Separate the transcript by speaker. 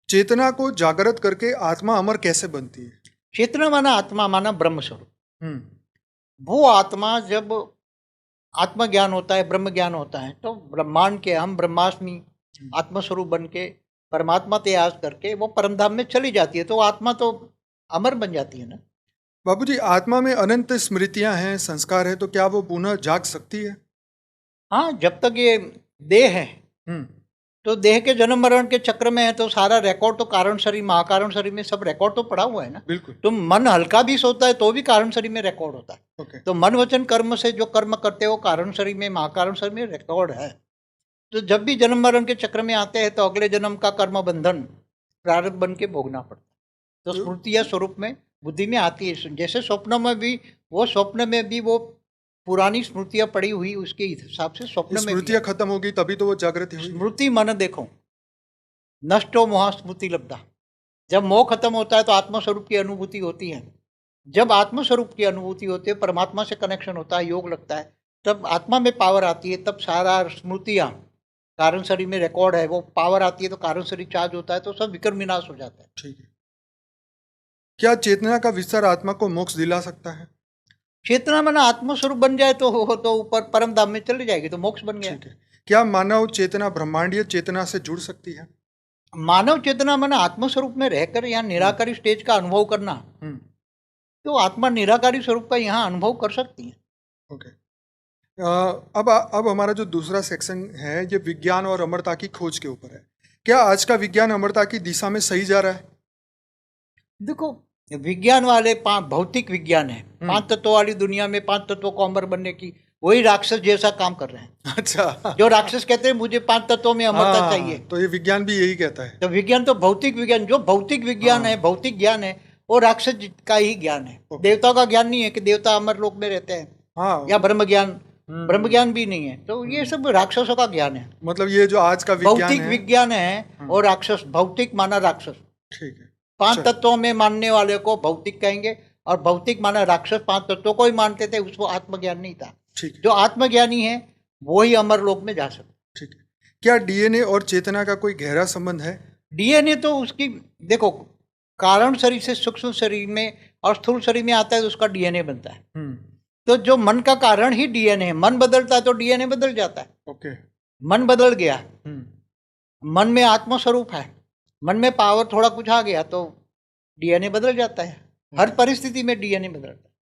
Speaker 1: चेतना को जागृत करके आत्मा अमर कैसे बनती है?
Speaker 2: चेतना माना आत्मा माना ब्रह्म स्वरूप। वो आत्मा जब आत्मज्ञान होता है, ब्रह्म ज्ञान होता है, तो ब्रह्मांड के हम ब्रह्मास्मि आत्मस्वरूप बन के परमात्मा त्याग करके वो परमधाम में चली जाती है, तो वो आत्मा तो अमर बन जाती है ना।
Speaker 1: बाबूजी, आत्मा में अनंत स्मृतियां हैं, संस्कार है, तो क्या वो पुनः जाग सकती है?
Speaker 2: हाँ, जब तक ये देह है
Speaker 1: हम्म
Speaker 2: तो देह के जन्म मरण के चक्र में है, तो सारा रिकॉर्ड तो कारण शरीर महाकारण शरीर में सब रिकॉर्ड तो पड़ा हुआ है ना।
Speaker 1: बिल्कुल।
Speaker 2: तो मन हल्का भी सोता है तो भी कारण शरीर में रिकॉर्ड होता है।
Speaker 1: ओके।
Speaker 2: तो मन वचन कर्म से जो कर्म करते हो कारण शरीर में महाकारण शरीर में रिकॉर्ड है। तो जब भी जन्म मरण के चक्र में आते हैं तो अगले जन्म का कर्म बंधन प्रारब्ध बन के भोगना पड़ता है। तो स्मृति या स्वरूप में बुद्धि में आती है। जैसे स्वप्न में भी वो पुरानी स्मृतियां पड़ी हुई, उसके हिसाब से स्वप्न में
Speaker 1: स्मृतियां खत्म होगी तभी तो वो जागृति हुई।
Speaker 2: स्मृति मन देखो, नष्टो मोह स्मृति लब्धा। जब मोह खत्म होता है तो आत्मस्वरूप की अनुभूति होती है। जब आत्मस्वरूप की अनुभूति होती है, परमात्मा से कनेक्शन होता है, योग लगता है, तब आत्मा में पावर आती है। तब सारा स्मृतियाँ कारण शरीर में रिकॉर्ड है, वो पावर आती है तो कारण शरीर चार्ज होता है, तो सब विक्रम विनाश हो जाता है।
Speaker 1: ठीक है। क्या चेतना का विस्तार आत्मा को मोक्ष दिला सकता है?
Speaker 2: चेतना माना आत्मस्वरूप बन जाए तो ऊपर परम धाम में चली जाएगी, तो मोक्ष बन गया।
Speaker 1: ठीक है। क्या मानव चेतना ब्रह्मांडीय चेतना से जुड़ सकती है?
Speaker 2: मानव चेतना माना आत्मस्वरूप में रहकर यहाँ निराकारी स्टेज का अनुभव करना, तो आत्मा निराकारी स्वरूप का यहाँ अनुभव कर सकती है।
Speaker 1: ओके। अब हमारा जो दूसरा सेक्शन है ये विज्ञान और अमरता की खोज के ऊपर है। क्या आज का विज्ञान अमरता की दिशा में सही जा रहा है?
Speaker 2: देखो, विज्ञान वाले भौतिक विज्ञान है, 5 तत्वों वाली दुनिया में 5 तत्वों को अमर बनने की, वही राक्षस जैसा काम कर रहे हैं।
Speaker 1: अच्छा।
Speaker 2: जो राक्षस कहते हैं मुझे 5 तत्वों में अमरता चाहिए,
Speaker 1: तो ये विज्ञान भी यही कहता है।
Speaker 2: तो विज्ञान तो भौतिक विज्ञान, जो भौतिक विज्ञान है, भौतिक ज्ञान है, वो राक्षस का ही ज्ञान है। देवताओं का ज्ञान नहीं है कि देवता अमर लोक में रहते हैं, या ब्रह्म ज्ञान भी नहीं है। तो ये सब राक्षसों का ज्ञान है।
Speaker 1: मतलब ये जो आज का विज्ञान
Speaker 2: भौतिक विज्ञान है और राक्षस, भौतिक माना राक्षस।
Speaker 1: ठीक है।
Speaker 2: 5 तत्वों में मानने वाले को भौतिक कहेंगे, और भौतिक माना राक्षस 5 तत्वों को ही मानते थे, उसको आत्मज्ञान नहीं था। जो आत्मज्ञानी है वो ही अमर लोक में जा सकता।
Speaker 1: ठीक है। क्या डीएनए और चेतना का कोई गहरा संबंध है?
Speaker 2: डीएनए तो उसकी, देखो, कारण शरीर से सूक्ष्म शरीर में और स्थूल शरीर में आता है तो उसका डीएनए बनता है। तो जो मन का कारण ही डीएनए है, मन बदलता है तो डीएनए बदल जाता है।
Speaker 1: ओके।
Speaker 2: मन बदल गया, मन में आत्मस्वरूप है, मन में पावर थोड़ा कुछ आ गया तो डीएनए बदल जाता है। हर परिस्थिति में डीएनए बदलता है।